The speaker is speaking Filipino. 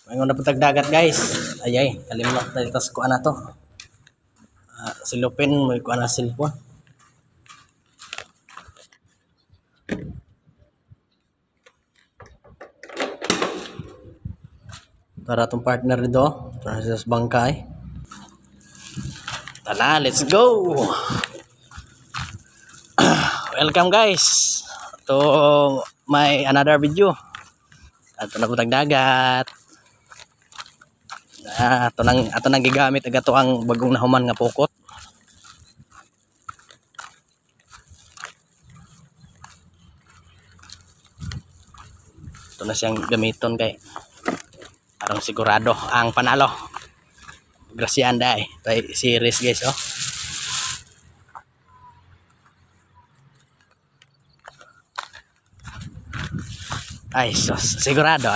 Mayroon na putag dagat guys. Ayay, kalimot na itas ko na to. Silupin mo ko na silpon. Para tong partner nito, para sa bangkay. Tala, let's go. Welcome guys to my another video. Ato na putag dagat. Ato nang gigamit aga to ang bagong nahuman nga pukot. Ito na siyang gamiton kay arang sigurado ang panalo. Gracianda tay series guys oh. Ay sus, sigurado